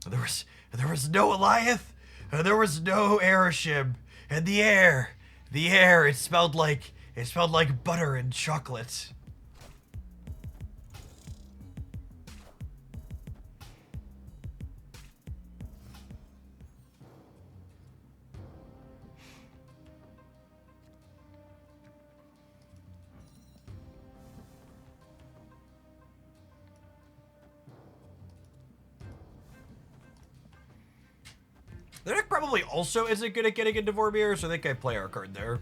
There was no Goliath, there was no airship, and the air, it smelled like butter and chocolate. The deck probably also isn't good at getting into Vormir, so I think I play our card there.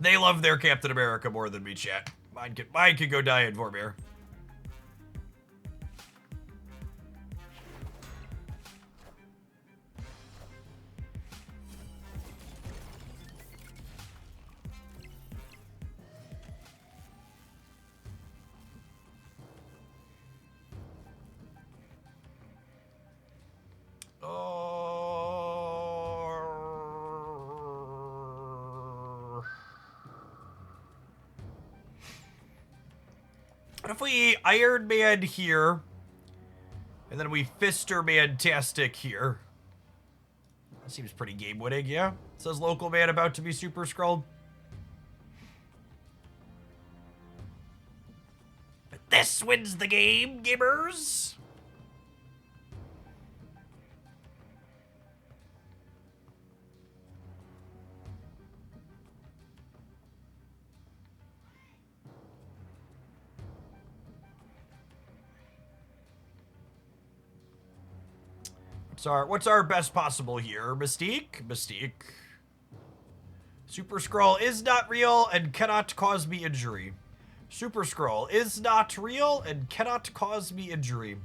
They love their Captain America more than me, chat. Mine could go die in Vormir. What if we Iron Man here, and then we Fister Man-tastic here? That seems pretty game-winning, yeah? Says local man about to be Super Skrull. But this wins the game, gamers! What's our best possible here? Mystique? Mystique. Super Skrull is not real and cannot cause me injury. Super Skrull is not real and cannot cause me injury.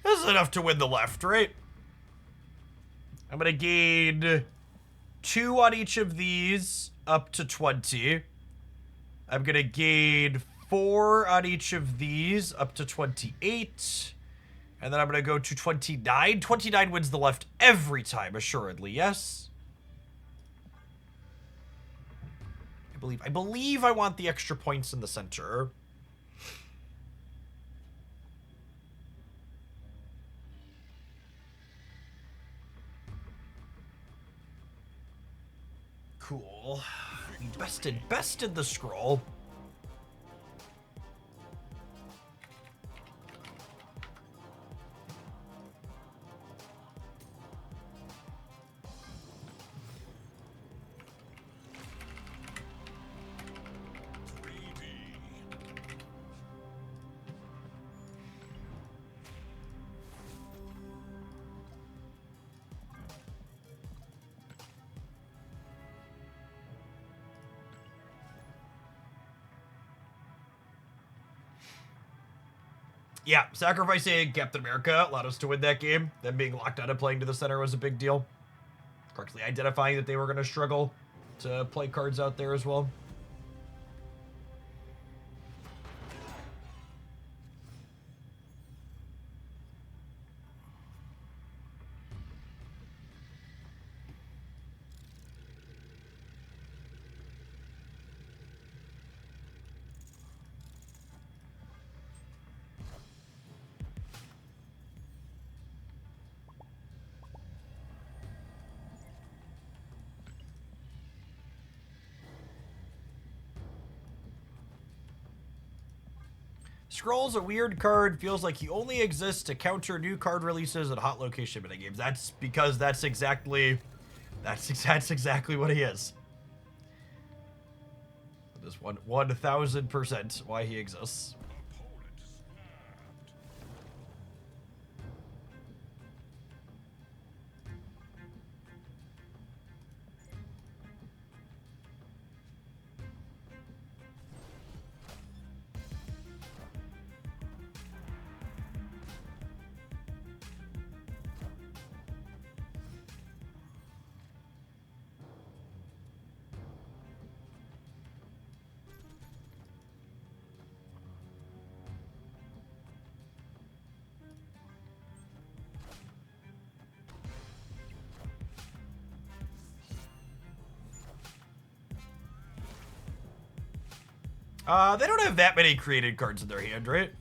This is enough to win the left, right? I'm gonna gain 2 on each of these up to 20. I'm gonna gain 4 on each of these up to 28. And then I'm gonna go to 29. 29 wins the left every time, assuredly, yes? I believe I want the extra points in the center. Cool. Bested the scroll. Yeah, sacrificing Captain America allowed us to win that game. Them being locked out of playing to the center was a big deal. Correctly identifying that they were going to struggle to play cards out there as well. Skrull's a weird card. Feels like he only exists to counter new card releases and hot location minigames. That's because that's exactly what he is. That is 1000% why he exists. They don't have that many created cards in their hand, right?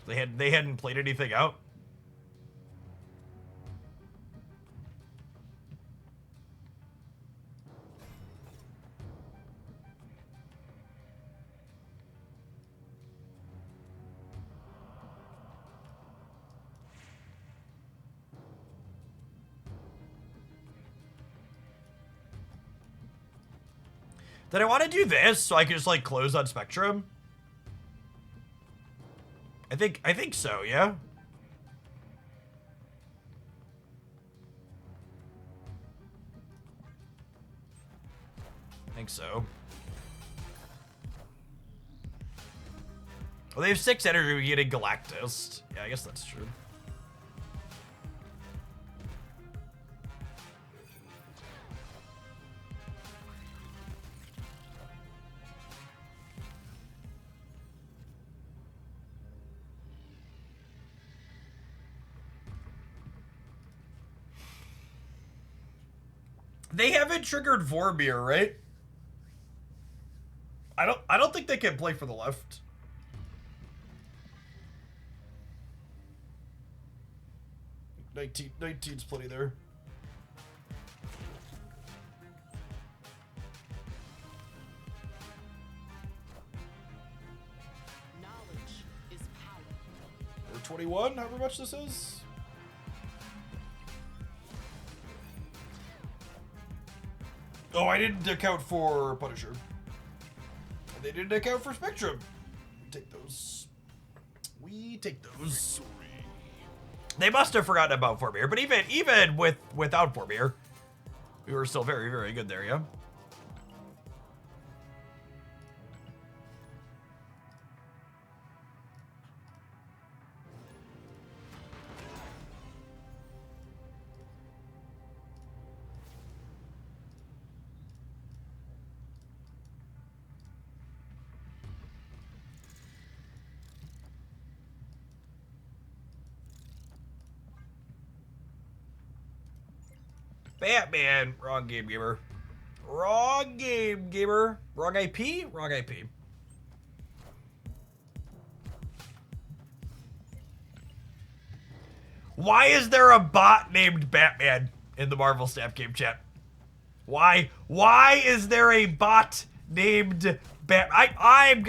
They hadn't played anything out. Then I want to do this so I can just like close on Spectrum. I think so, yeah. I think so. Well, they have 6 energy, we get a Galactus. Yeah, I guess that's true. They haven't triggered Vormir, right? I don't think they can play for the left. Nineteen's plenty there. Knowledge is power. Or 21, however much this is. Oh, I didn't account for Punisher. And they didn't account for Spectrum. We take those. We take those. They must have forgotten about Vormir, but even without Vormir, we were still very, very good there, yeah? Batman. Wrong game, gamer. Wrong game, gamer. Wrong IP? Wrong IP. Why is there a bot named Batman in the Marvel Snap Game chat? Why? Why is there a bot named Batman?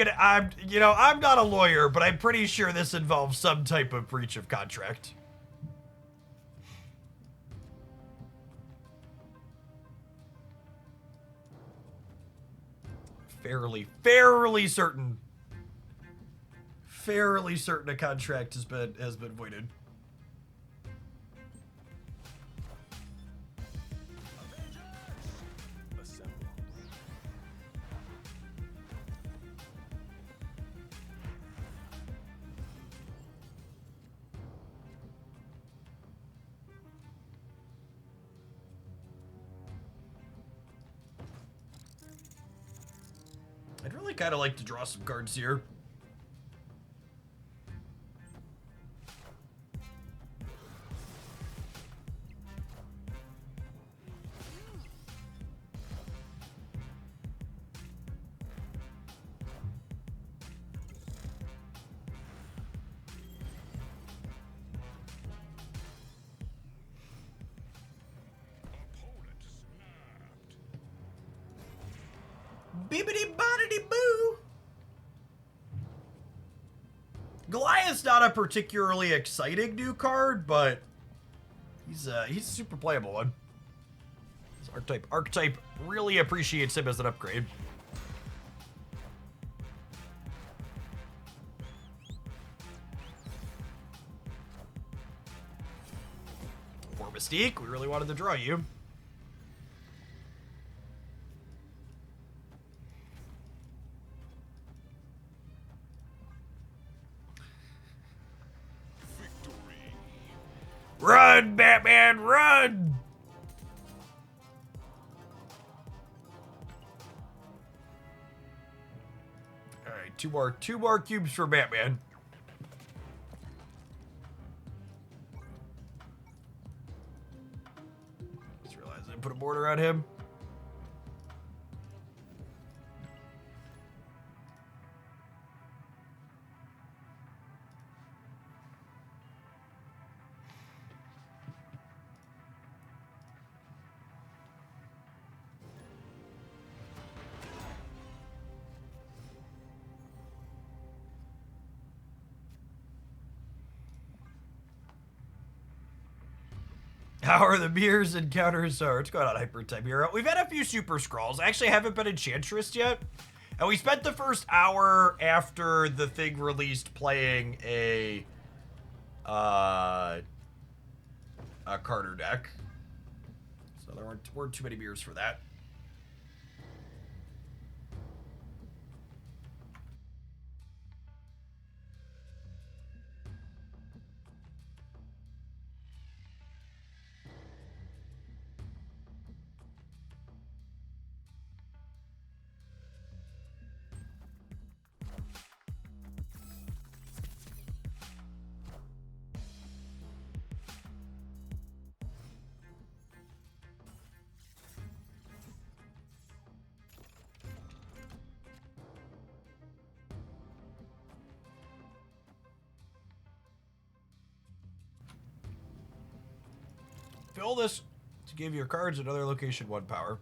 I'm not a lawyer, but I'm pretty sure this involves some type of breach of contract. Fairly certain. Fairly certain a contract has been voided. I'd really kind of like to draw some cards here. Bibbidi-bobbidi-boo! Goliath's not a particularly exciting new card, but he's a super playable one. His archetype really appreciates him as an upgrade. For Mystique, we really wanted to draw you. Run, Batman, run! All right, two more cubes for Batman. Just realized I put a border on him. How are the mirrors encounters? Oh, what's going on, Hyper Type Hero? We've had a few Super Scrolls. I actually haven't been Enchantress yet. And we spent the first hour after the thing released playing a Carter deck. So there weren't too many mirrors for that. Fill this to give your cards another location 1 power.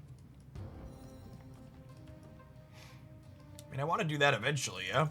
I mean, I want to do that eventually, yeah?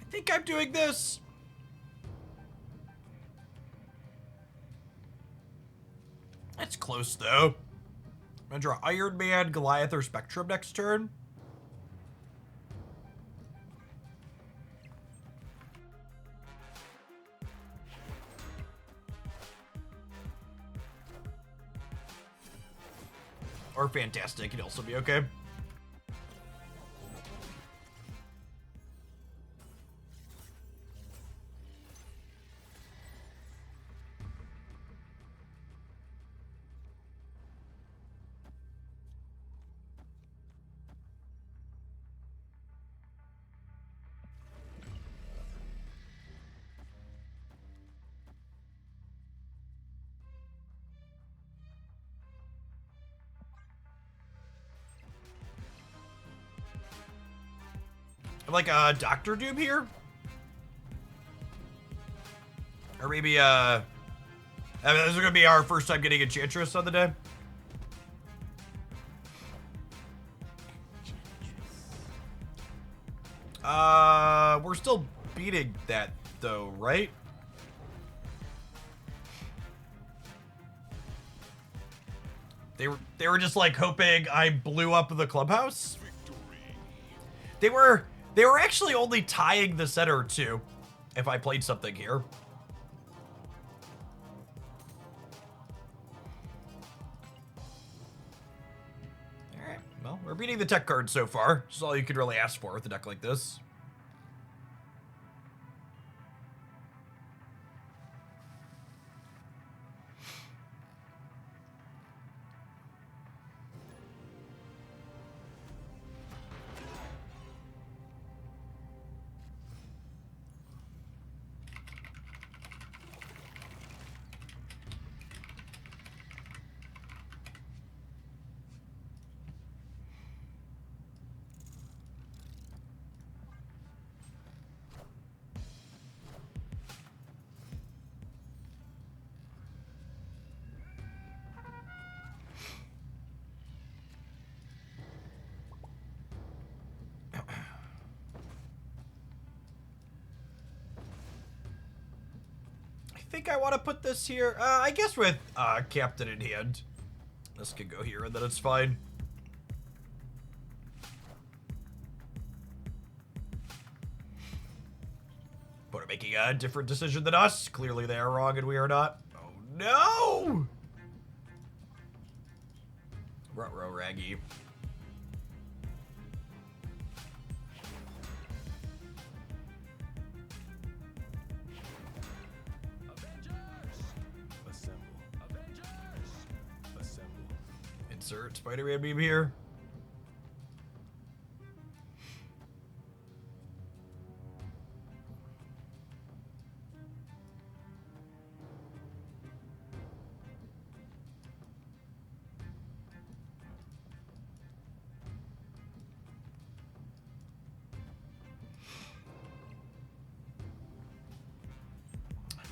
I think I'm doing this. That's close, though. I'm gonna draw Iron Man, Goliath, or Spectrum next turn. Or Fantastic, could also be okay. Like a Doctor Doom here? Or maybe, I mean, this is gonna be our first time getting Enchantress on the day. We're still beating that, though, right? They were just, like, hoping I blew up the clubhouse? They were actually only tying the center too, if I played something here. Alright, well, we're beating the tech card so far. This is all you could really ask for with a deck like this. think I want to put this here. I guess with Captain in hand. This could go here and then it's fine. But are making a different decision than us. Clearly they are wrong and we are not. Oh no! Ruh-roh, Raggy. Insert Spider-Man beam here.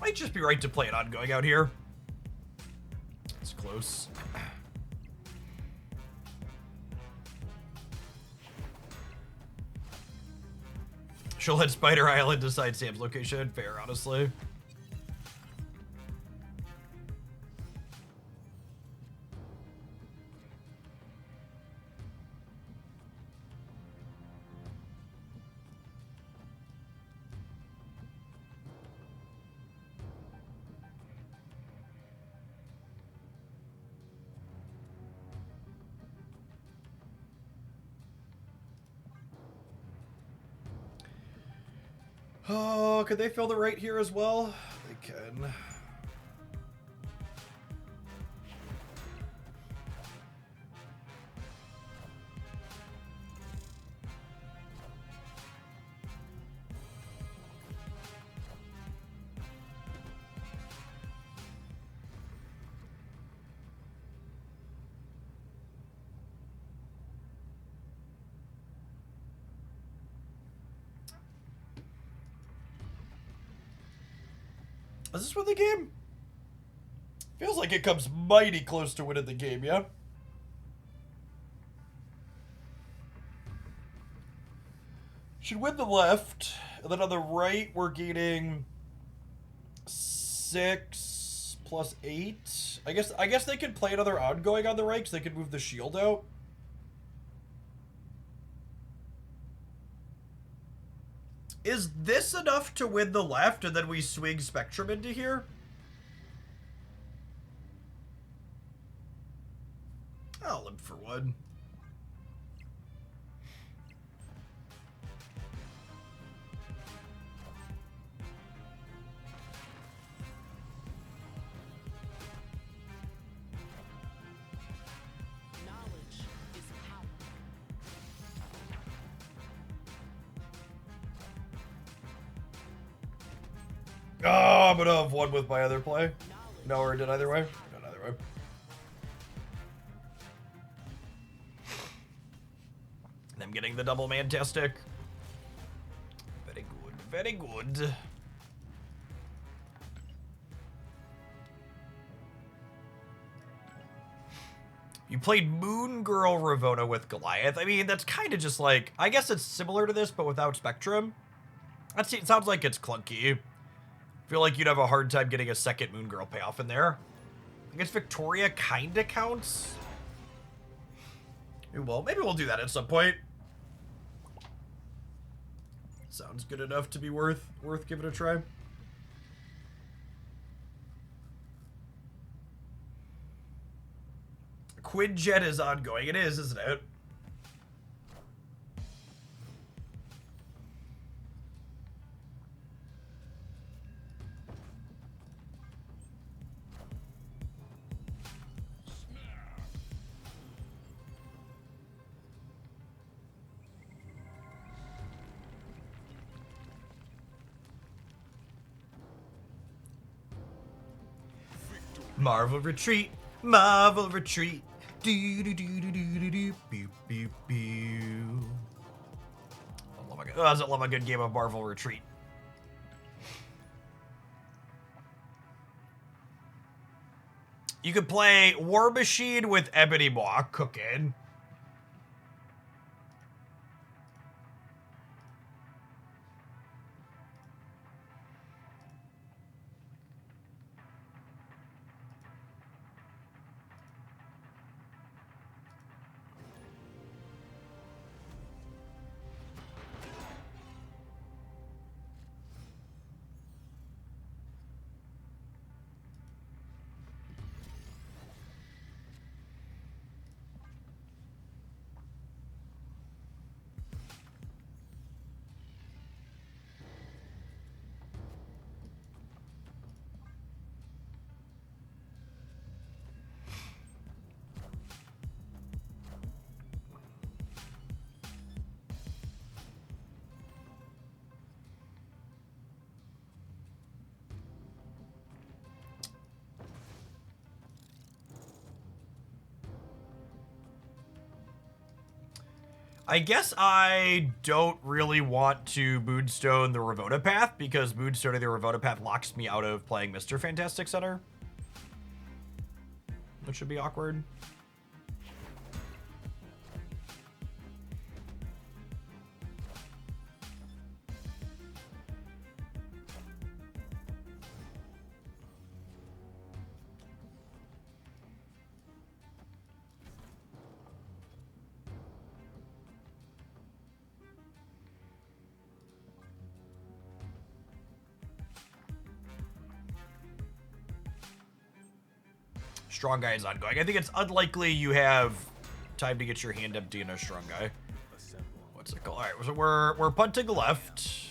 Might just be right to play it ongoing out here. It's close. She'll let Spider Island decide Sam's location. Fair, honestly. Oh, could they fill the right here as well? They can. Is this win the game? Feels like it comes mighty close to winning the game, yeah? Should win the left, and then on the right we're gaining 6 plus 8. I guess they could play another ongoing on the right because they could move the shield out. Is this enough to win the left and then we swing Spectrum into here? I'll live for one. Knowledge is power. Oh, I'm gonna have one with my other play. No, or did either way? Not either way. And I'm getting the double Mantastic. Very good, very good. You played Moon Girl Ravona with Goliath. I mean, that's kind of just like, I guess it's similar to this, but without Spectrum. It sounds like it's clunky. I feel like you'd have a hard time getting a second Moon Girl payoff in there. I guess Victoria kinda counts. Well, maybe we'll do that at some point. Sounds good enough to be worth giving a try. Quinjet is ongoing. It is, isn't it? Marvel retreat, Marvel retreat. Do do do do do do do. Pew pew pew. I love a good game of Marvel retreat. You could play War Machine with Ebony Maw cooking. I guess I don't really want to Moonstone the Ravona path because Moonstoning the Ravona path locks me out of playing Mr. Fantastic Center. Which should be awkward. Strong guy is ongoing. I think it's unlikely you have time to get your hand empty in a strong guy. What's it called? All right, so we're punting left.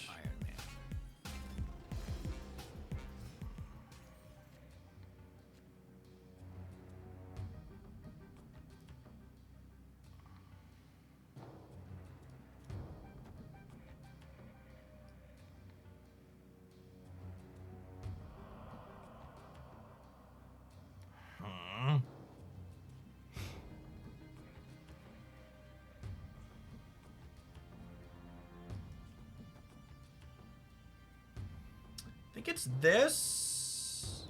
I think it's this,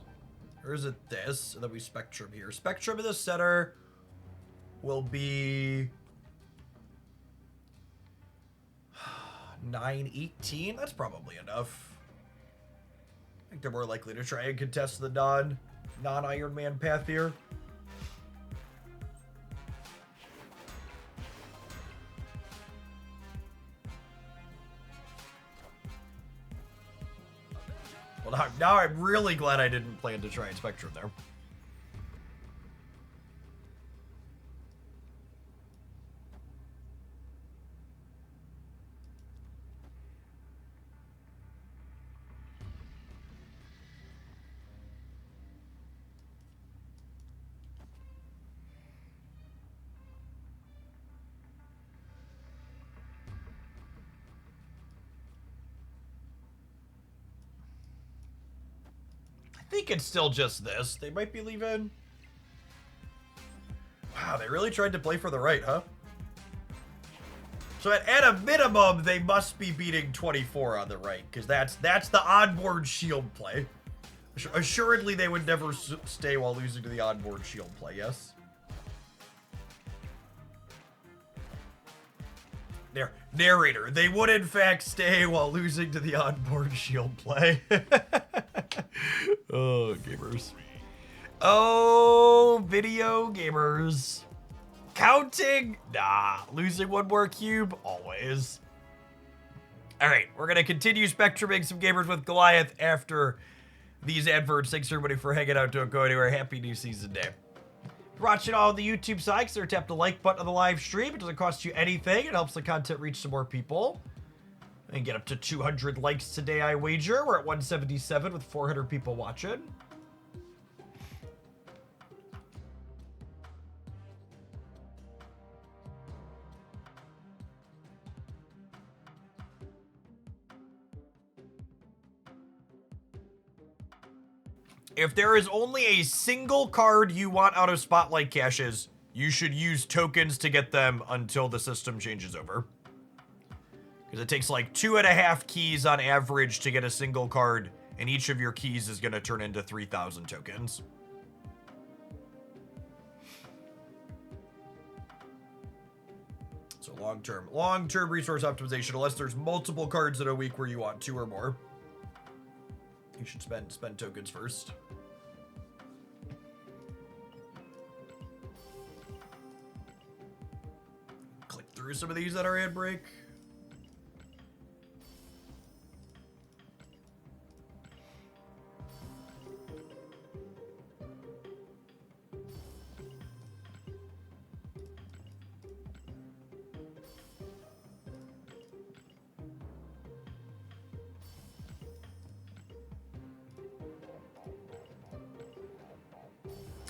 or is it this? And then we Spectrum here. Spectrum in the center will be 918. That's probably enough. I think they're more likely to try and contest the non-Iron Man path here. Well, now I'm really glad I didn't plan to try and Spectrum there. I think it's still just this. They might be leaving. Wow, they really tried to play for the right, huh? So at a minimum, they must be beating 24 on the right, because that's the onboard shield play. Assuredly, they would never stay while losing to the onboard shield play, yes? Narrator, they would in fact stay while losing to the onboard shield play. Oh, gamers. Oh, video gamers. Counting? Nah, losing one more cube? Always. Alright, we're gonna continue spectruming some gamers with Goliath after these adverts. Thanks everybody for hanging out. Don't go anywhere. Happy new season day. If you're watching all the YouTube sites, there, tap the like button on the live stream. It doesn't cost you anything. It helps the content reach some more people. And get up to 200 likes today, I wager. We're at 177 with 400 people watching. If there is only a single card you want out of Spotlight caches, you should use tokens to get them until the system changes over. Because it takes like 2.5 keys on average to get a single card, and each of your keys is going to turn into 3,000 tokens. So long-term resource optimization, unless there's multiple cards in a week where you want 2 or more. You should spend tokens first. Click through some of these that are ad break.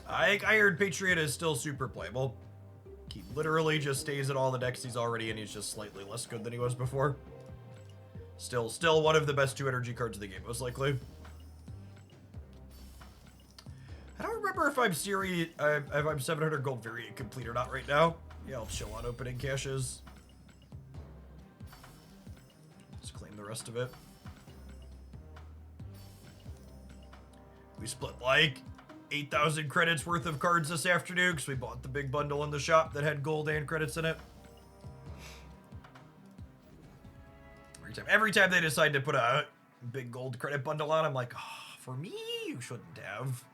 I think Iron Patriot is still super playable. He literally just stays in all the decks he's already in. He's just slightly less good than he was before. Still one of the best 2 energy cards in the game, most likely. I don't remember if I'm 700 gold variant complete or not right now. Yeah, I'll chill on opening caches. rest of it. We split like 8,000 credits worth of cards this afternoon because we bought the big bundle in the shop that had gold and credits in it. Every time they decide to put a big gold credit bundle on, I'm like, oh, for me, you shouldn't have.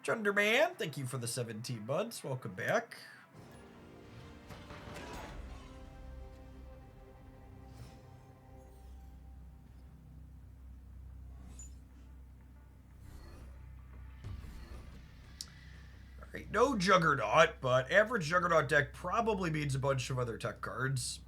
Chunderman, thank you for the 17 months. Welcome back. Alright, no Juggernaut, but average Juggernaut deck probably means a bunch of other tech cards.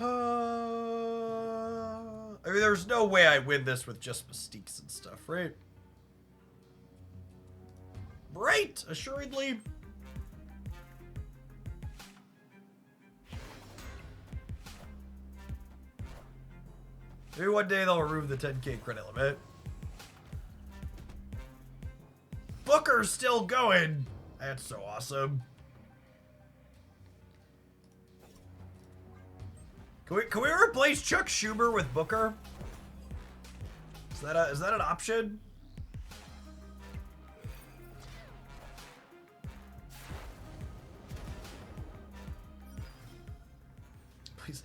I mean, there's no way I win this with just Mystiques and stuff, right? Right, assuredly. Maybe one day they'll remove the 10k credit limit. Booker's still going. That's so awesome. Can we replace Chuck Schumer with Booker? Is that an option? Please,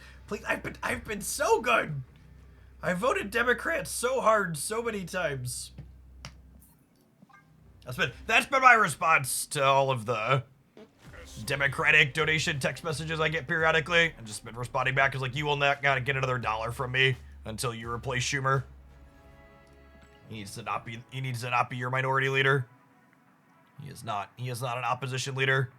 I've been so good. I voted Democrat so hard so many times. That's been my response to all of the Democratic donation text messages I get periodically. I've just been responding back as like, you will not gotta get another dollar from me until you replace Schumer. He needs to not be your minority leader. He is not an opposition leader.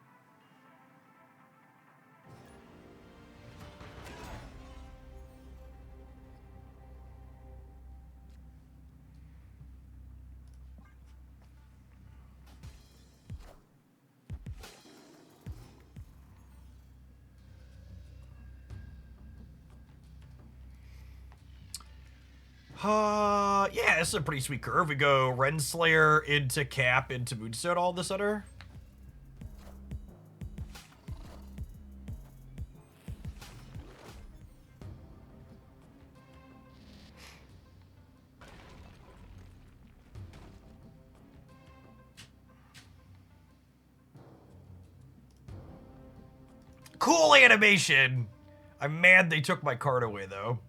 Yeah, this is a pretty sweet curve. We go Renslayer into Cap into Moonstone all of a sudden. Cool animation! I'm mad they took my card away, though.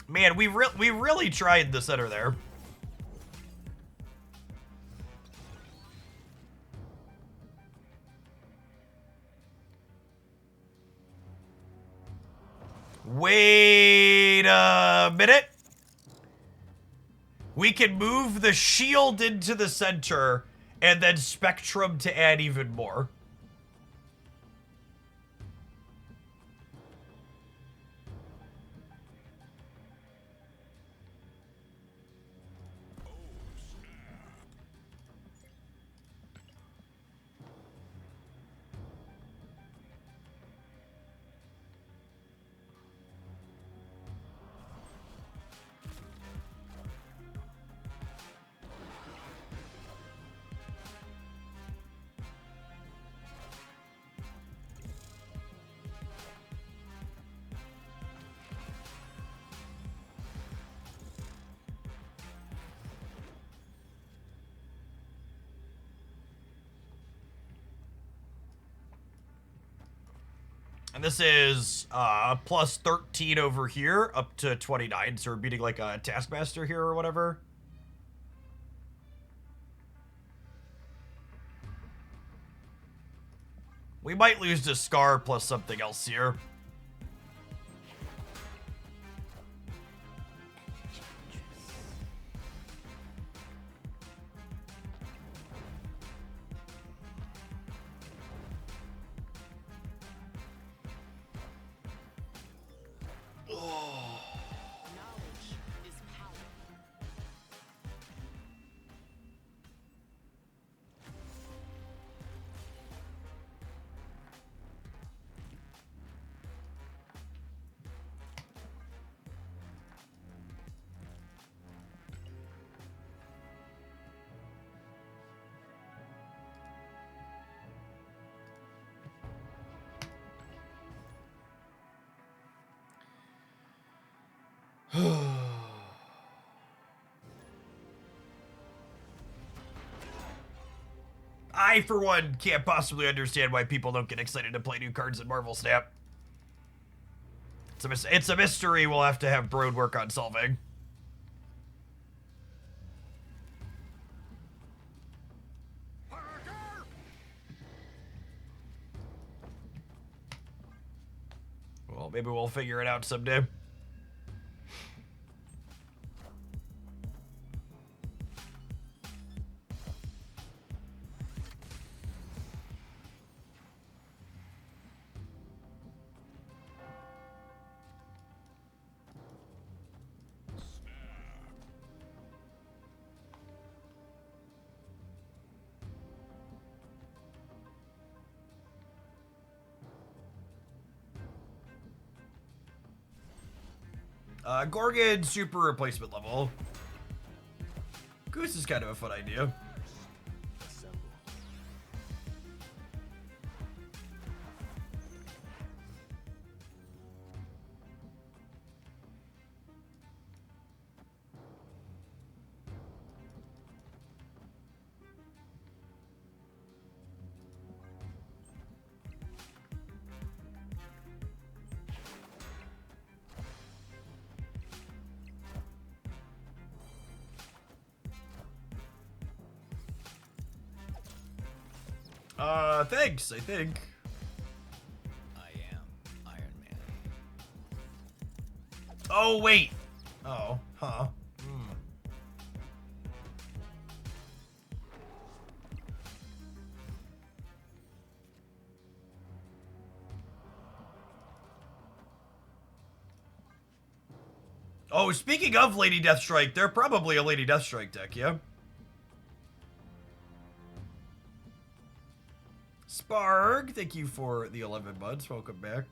Man, we really tried the center there. Wait a minute. We can move the shield into the center and then Spectrum to add even more. this is plus 13 over here, up to 29. So we're beating like a Taskmaster here or whatever. We might lose to Scar plus something else here. Knowledge is power. I, for one, can't possibly understand why people don't get excited to play new cards in Marvel Snap. It's a mystery we'll have to have Broad work on solving. Well, maybe we'll figure it out someday. Gorgon super replacement level. Goose is kind of a fun idea. Thanks, I think. I am Iron Man. Oh, wait. Oh, huh. Hmm. Oh, speaking of Lady Deathstrike, they're probably a Lady Deathstrike deck, yeah? Sparg, thank you for the 11 months. Welcome back.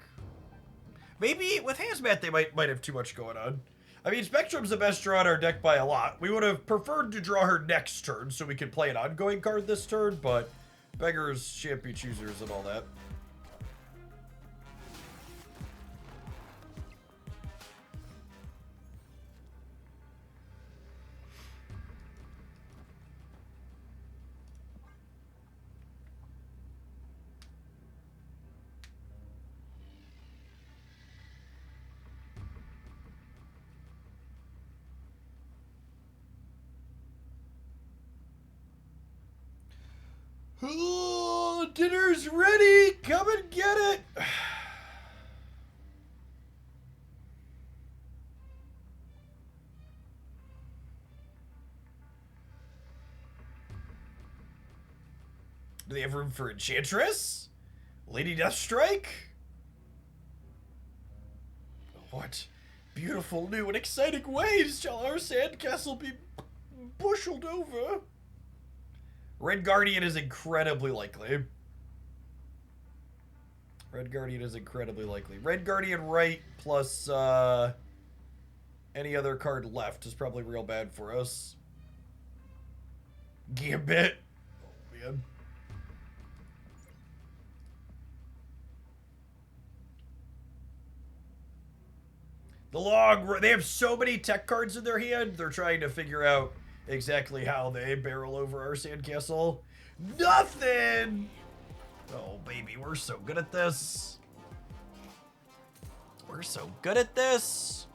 Maybe with Hazmat they might have too much going on. I mean, Spectrum's the best draw in our deck by a lot. We would have preferred to draw her next turn so we could play an ongoing card this turn, but beggars, champion choosers, and all that. Oh, dinner's ready. Come and get it. Do they have room for Enchantress? Lady Deathstrike? What beautiful new and exciting ways shall our sandcastle be busheled over? Red Guardian is incredibly likely. Red Guardian is incredibly likely. Red Guardian right plus any other card left is probably real bad for us. Gambit. Oh, man. The log, they have so many tech cards in their hand, they're trying to figure out exactly how they barrel over our sandcastle. Nothing! Oh, baby, we're so good at this. We're so good at this.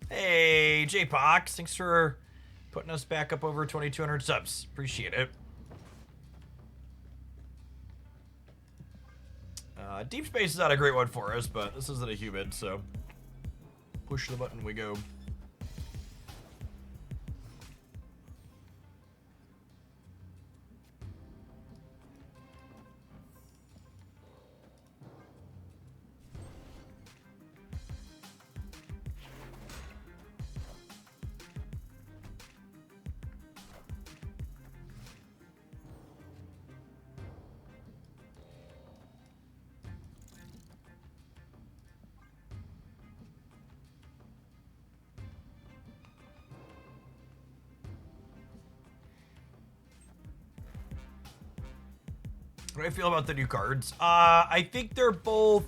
Hey, J-Pox, thanks for putting us back up over 2,200 subs. Appreciate it. Deep space is not a great one for us, but this isn't a human, so push the button, we go. What do I feel about the new cards? I think they're both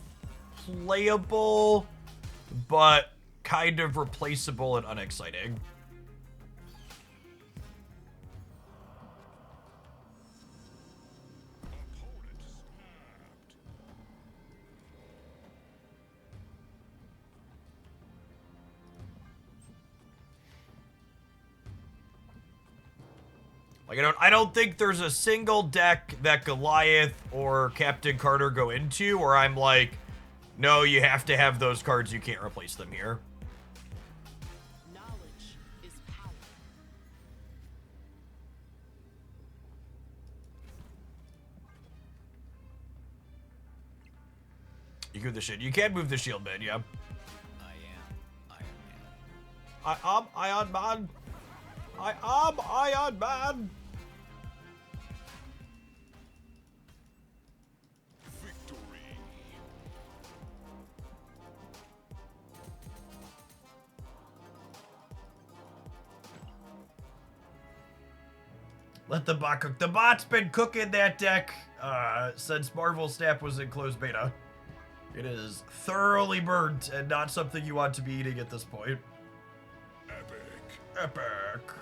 playable, but kind of replaceable and unexciting. Like, I don't think there's a single deck that Goliath or Captain Carter go into where I'm like, no, you have to have those cards. You can't replace them here. Knowledge is power. You move the shit. You can move the shield, man. Yeah. I am Iron Man. I am Iron Man. I am Iron Man. Let the bot cook. The bot's been cooking that deck since Marvel Snap was in closed beta. It is thoroughly burnt and not something you want to be eating at this point. Epic. Epic.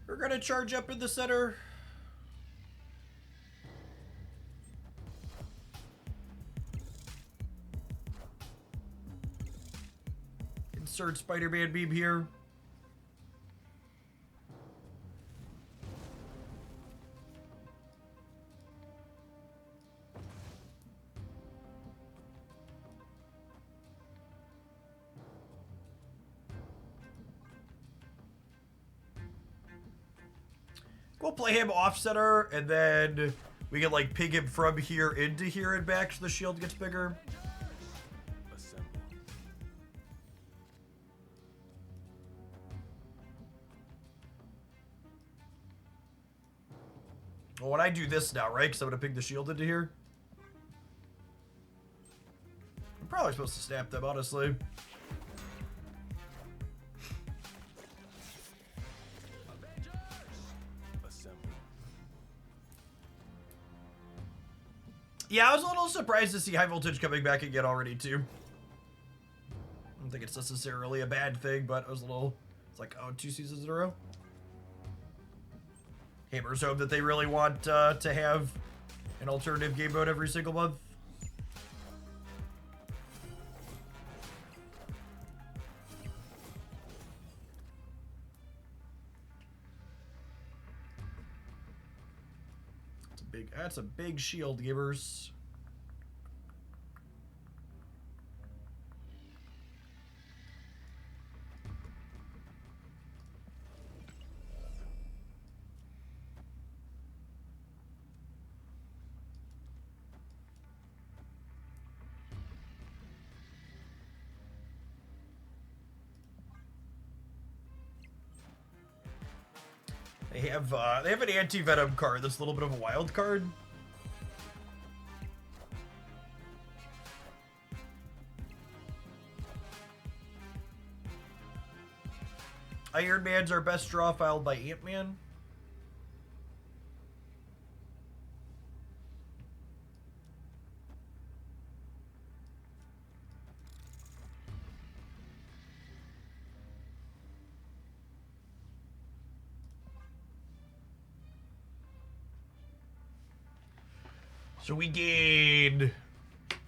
We're gonna charge up in the center. Insert Spider-Man beam here. We'll play him off center, and then we can like ping him from here into here and back so the shield gets bigger. Assemble. Well, when I do this now, right? Because I'm going to ping the shield into here. I'm probably supposed to snap them, honestly. Yeah, I was a little surprised to see high voltage coming back again already, too. I don't think it's necessarily a bad thing, but it was a little... It's like, oh, 2 seasons in a row? Gamers hope that they really want to have an alternative game mode every single month. That's a big shield, givers. They have an anti-venom card that's a little bit of a wild card. Iron Man's our best draw, followed by Ant-Man. So we gained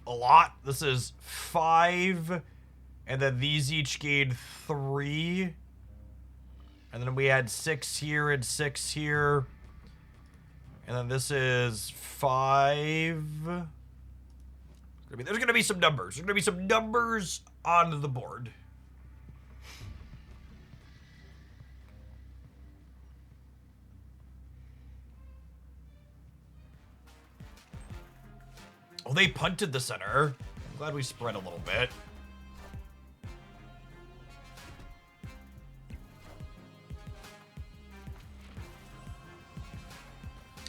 a lot. This is 5, and then these each gained 3. And then we had 6 here and 6 here. And then this is 5. There's gonna be some numbers. There's gonna be some numbers on the board. Oh, they punted the center. I'm glad we spread a little bit.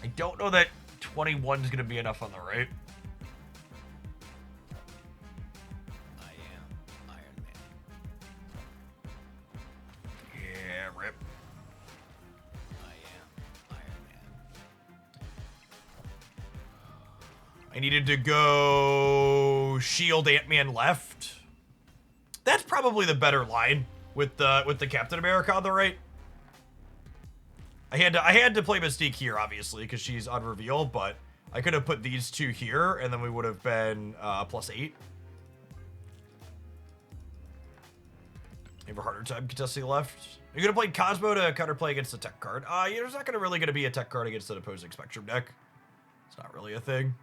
I don't know that 21 is going to be enough on the right. I am Iron Man. Yeah, rip. I am Iron Man. I needed to go shield Ant-Man left. That's probably the better line with the Captain America on the right. I had to play Mystique here, obviously, because she's on reveal, but I could have put these two here, and then we would have been +8. You have a harder time contesting left. You're gonna play Cosmo to counterplay against the tech card. There's not really gonna be a tech card against an opposing Spectrum deck. It's not really a thing.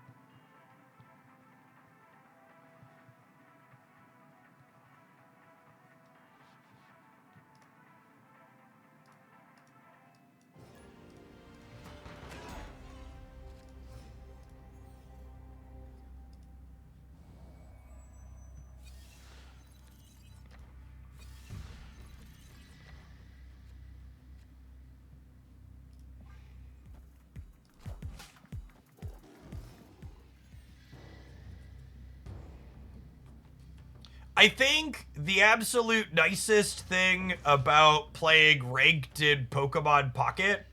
I think the absolute nicest thing about playing ranked in Pokemon Pocket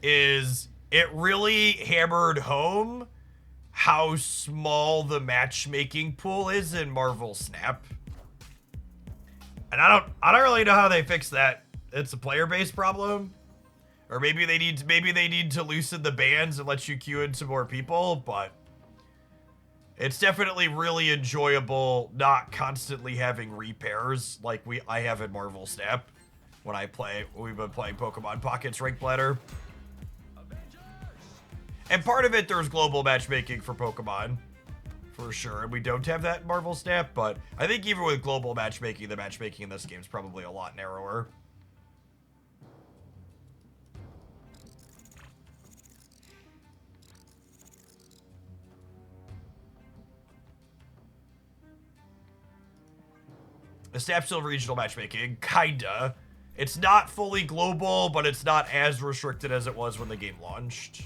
is it really hammered home how small the matchmaking pool is in Marvel Snap. And I don't really know how they fix that. It's a player-based problem. Or maybe they need to loosen the bans and let you queue in some more people, but it's definitely really enjoyable not constantly having repairs like I have in Marvel Snap when we've been playing Pokemon Pockets Rank Ladder. And part of it, there's global matchmaking for Pokemon, for sure. And we don't have that in Marvel Snap, but I think even with global matchmaking, the matchmaking in this game is probably a lot narrower. The Snap's still regional matchmaking, kinda. It's not fully global, but it's not as restricted as it was when the game launched.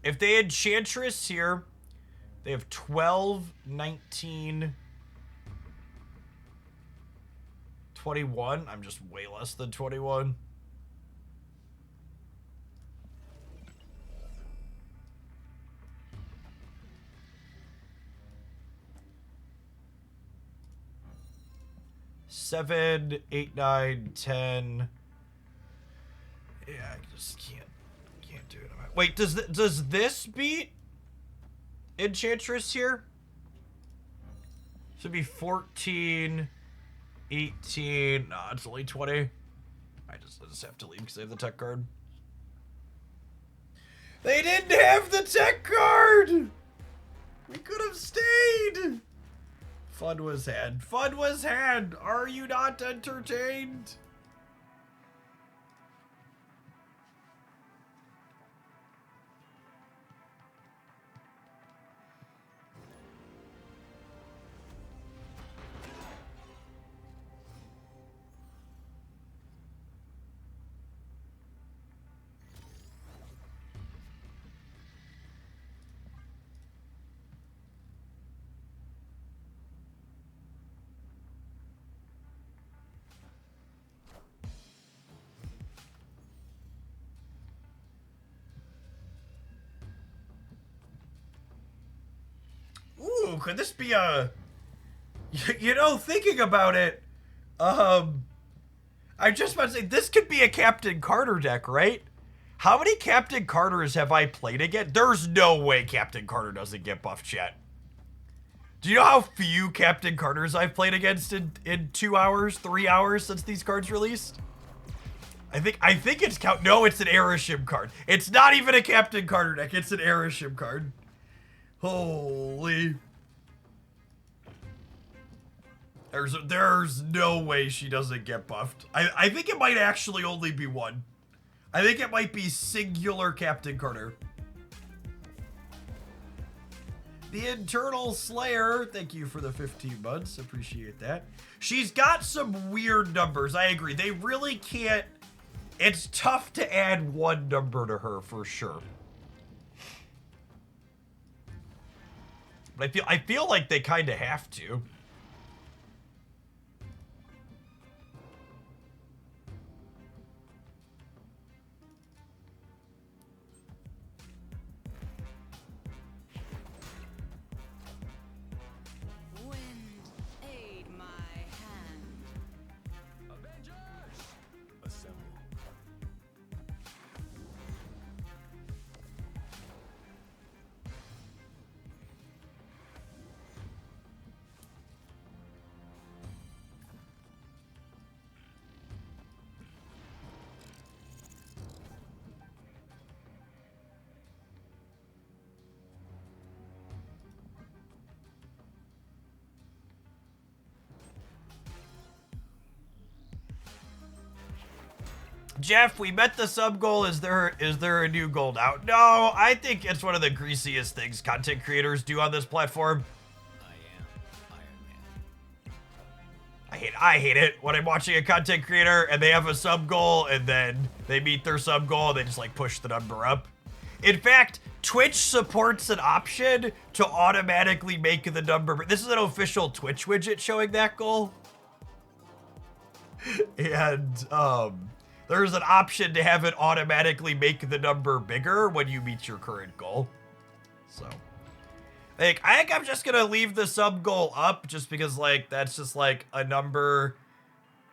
If they had Enchantress here, they have 12, 19, 21. I'm just way less than 21. Seven, 8, 9, 10. Yeah, I just can't do it. Wait, does this beat Enchantress here? Should be 14, 18. No, it's only 20. I just have to leave because I have the tech card. They didn't have the tech card! We could have stayed! Fun was had. Fun was had! Are you not entertained? Ooh, could this be a... You know, thinking about it, I just about to say, this could be a Captain Carter deck, right? How many Captain Carters have I played again? There's no way Captain Carter doesn't get buffed yet. Do you know how few Captain Carters I've played against in 2 hours, 3 hours since these cards released? I think it's no, it's an Airship card. It's not even a Captain Carter deck, it's an Airship card. Holy. There's no way she doesn't get buffed. I think it might actually only be one. I think it might be singular Captain Carter. The Internal Slayer, thank you for the 15 months, appreciate that. She's got some weird numbers, I agree. They really can't, it's tough to add one number to her for sure. But I feel like they kind of have to. Wind, aid my hand. Avengers! Assemble. Jeff, we met the sub goal. Is there a new goal now? No, I think it's one of the greasiest things content creators do on this platform. I am Iron Man. I hate it when I'm watching a content creator and they have a sub goal and then they meet their sub goal and they just like push the number up. In fact, Twitch supports an option to automatically make the number. This is an official Twitch widget showing that goal. And there's an option to have it automatically make the number bigger when you meet your current goal. So, I think I'm just gonna leave the sub goal up just because, like, that's just like a number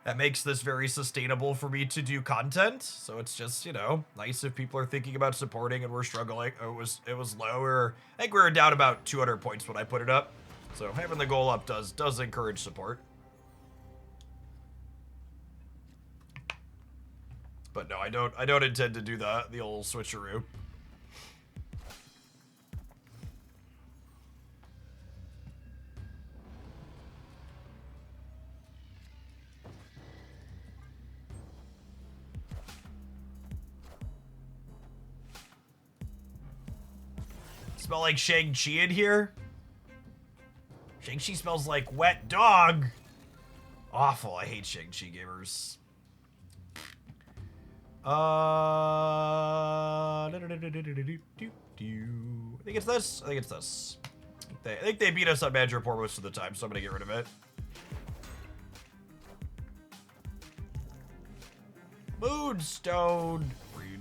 that makes this very sustainable for me to do content. So it's just, you know, nice if people are thinking about supporting and we're struggling. It was lower. I think we were down about 200 points when I put it up. So having the goal up does encourage support. But no, I don't intend to do the old switcheroo. Smell like Shang-Chi in here? Shang-Chi smells like wet dog. Awful, I hate Shang-Chi gamers. think it's this. I think it's this. I think they beat us on Badger Report most of the time, so I'm gonna get rid of it. Moonstone. Read.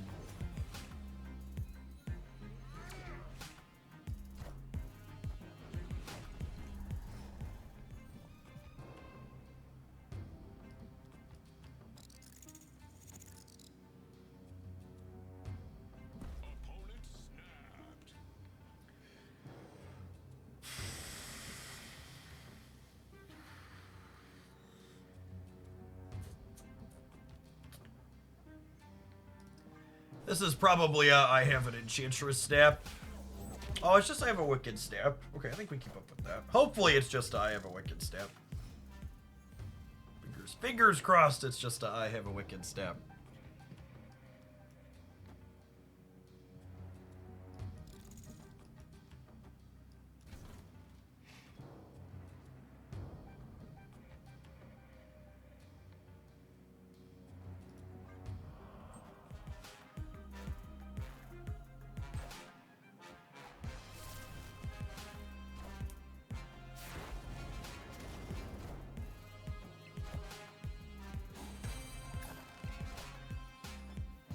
Opponent snapped. This is probably a I have an Enchantress snap. Oh, it's just I have a Wicked snap. Okay, I think we keep up with that. Hopefully it's just I have a Wicked snap. Fingers crossed it's just a I have a Wicked snap.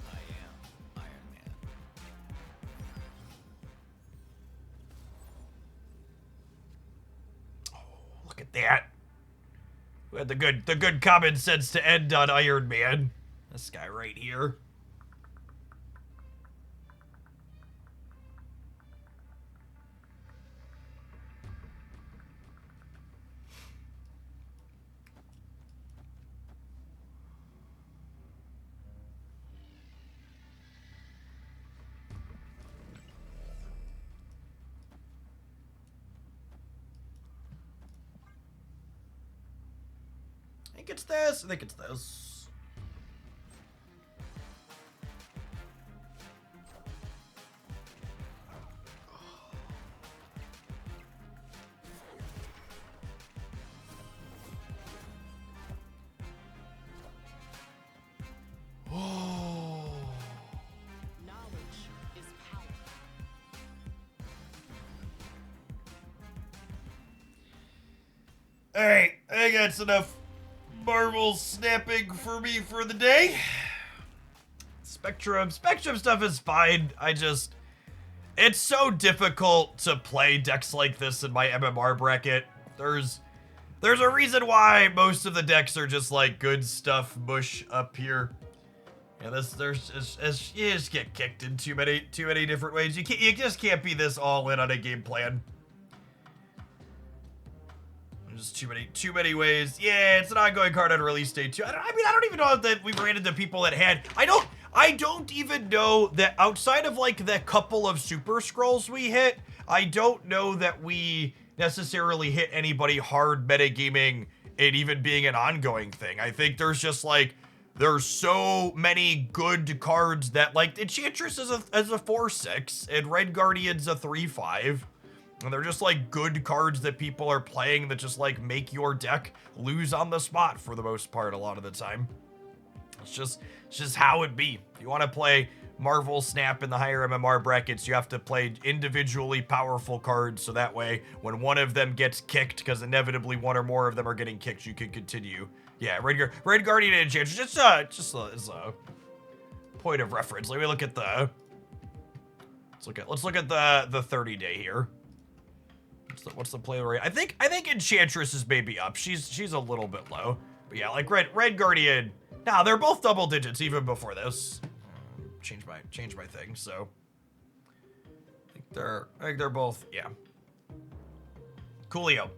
I am Iron Man. Look at that. We had the good common sense to end on Iron Man. This guy right here. I think it's this. I think it's this. Oh. Knowledge is power. Alright, I think that's enough Marvel snapping for me for the day. Spectrum stuff is fine. It's so difficult to play decks like this in my MMR bracket. There's a reason why most of the decks are just like good stuff mush up here. Yeah, you just get kicked in too many different ways. You just can't be this all in on a game plan. There's too many ways. Yeah, it's an ongoing card on release day too. I don't even know that we ran into people that had. I don't even know that outside of like the couple of super scrolls we hit, I don't know that we necessarily hit anybody hard metagaming it even being an ongoing thing. I think there's just like there's so many good cards that like Enchantress is a 4/6 and Red Guardian's a 3/5. And they're just like good cards that people are playing that just like make your deck lose on the spot for the most part a lot of the time. It's just how it be. If you want to play Marvel Snap in the higher MMR brackets, you have to play individually powerful cards so that way when one of them gets kicked, because inevitably one or more of them are getting kicked, you can continue. Yeah, Red Guardian and Enchantress, just as a point of reference. Let me look at the let's look at the 30-day here. What's the play rate? I think Enchantress is maybe up. She's a little bit low. But yeah, like Red Guardian. Nah, they're both double digits even before this. Change my thing. So I think they're both, yeah. Coolio.